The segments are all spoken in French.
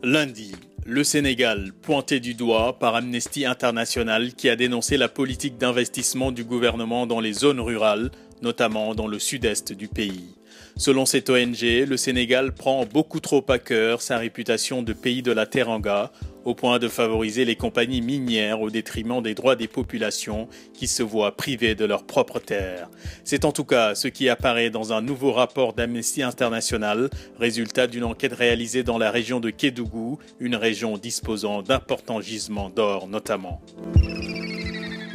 Lundi, le Sénégal, pointé du doigt par Amnesty International qui a dénoncé la politique d'investissement du gouvernement dans les zones rurales, notamment dans le sud-est du pays. Selon cette ONG, le Sénégal prend beaucoup trop à cœur sa réputation de pays de la teranga, au point de favoriser les compagnies minières au détriment des droits des populations qui se voient privées de leurs propres terres. C'est en tout cas ce qui apparaît dans un nouveau rapport d'Amnesty International, résultat d'une enquête réalisée dans la région de Kédougou, une région disposant d'importants gisements d'or notamment.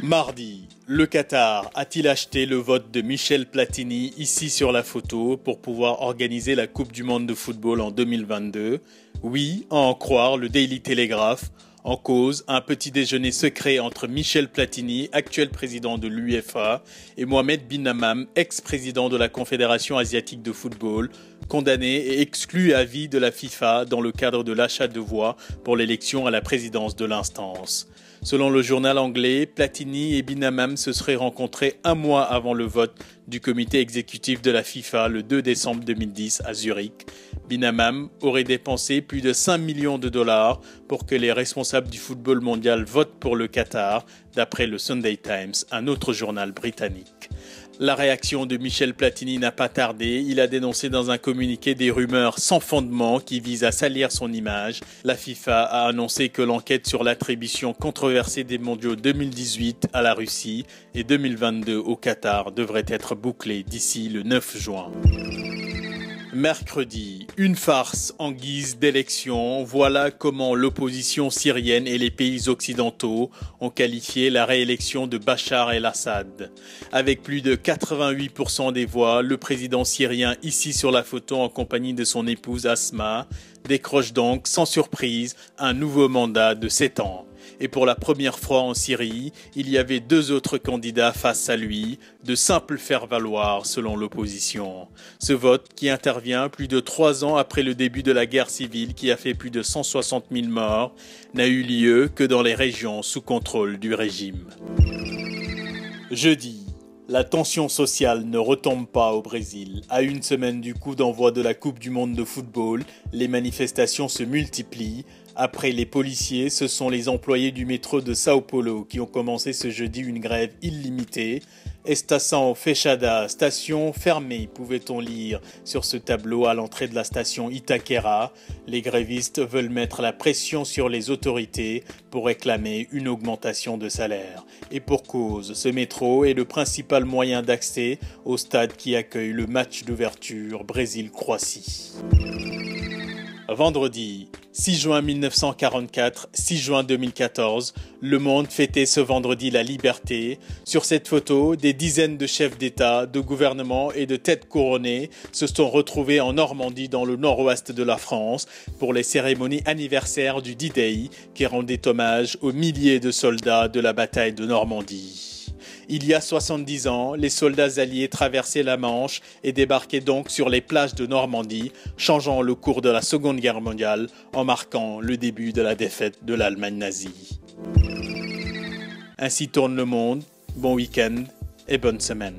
Mardi, le Qatar a-t-il acheté le vote de Michel Platini ici sur la photo pour pouvoir organiser la Coupe du Monde de football en 2022 ? Oui, à en croire le Daily Telegraph. En cause, un petit déjeuner secret entre Michel Platini, actuel président de l'UEFA, et Mohamed bin Hammam, ex-président de la Confédération asiatique de football, condamné et exclu à vie de la FIFA dans le cadre de l'achat de voix pour l'élection à la présidence de l'instance. Selon le journal anglais, Platini et bin Hammam se seraient rencontrés un mois avant le vote du comité exécutif de la FIFA le 2 décembre 2010 à Zurich. Bin Hammam aurait dépensé plus de 5 millions de dollars pour que les responsables du football mondial votent pour le Qatar, d'après le Sunday Times, un autre journal britannique. La réaction de Michel Platini n'a pas tardé. Il a dénoncé dans un communiqué des rumeurs sans fondement qui visent à salir son image. La FIFA a annoncé que l'enquête sur l'attribution controversée des mondiaux 2018 à la Russie et 2022 au Qatar devrait être bouclée d'ici le 9 juin. Mercredi, une farce en guise d'élection. Voilà comment l'opposition syrienne et les pays occidentaux ont qualifié la réélection de Bachar el-Assad. Avec plus de 88% des voix, le président syrien, ici sur la photo en compagnie de son épouse Asma, décroche donc sans surprise un nouveau mandat de 7 ans. Et pour la première fois en Syrie, il y avait deux autres candidats face à lui, de simples faire-valoir selon l'opposition. Ce vote, qui intervient plus de 3 ans après le début de la guerre civile qui a fait plus de 160 000 morts, n'a eu lieu que dans les régions sous contrôle du régime. Jeudi. La tension sociale ne retombe pas au Brésil. À une semaine du coup d'envoi de la Coupe du Monde de football, les manifestations se multiplient. Après les policiers, ce sont les employés du métro de Sao Paulo qui ont commencé ce jeudi une grève illimitée. Estação fechada, station fermée, pouvait-on lire sur ce tableau à l'entrée de la station Itaquera. Les grévistes veulent mettre la pression sur les autorités pour réclamer une augmentation de salaire. Et pour cause, ce métro est le principal moyen d'accès au stade qui accueille le match d'ouverture Brésil-Croatie. Vendredi, 6 juin 1944, 6 juin 2014, le monde fêtait ce vendredi la liberté. Sur cette photo, des dizaines de chefs d'État, de gouvernement et de têtes couronnées se sont retrouvés en Normandie dans le nord-ouest de la France pour les cérémonies anniversaires du D-Day qui rendaient hommage aux milliers de soldats de la bataille de Normandie. Il y a 70 ans, les soldats alliés traversaient la Manche et débarquaient donc sur les plages de Normandie, changeant le cours de la Seconde Guerre mondiale en marquant le début de la défaite de l'Allemagne nazie. Ainsi tourne le monde. Bon week-end et bonne semaine.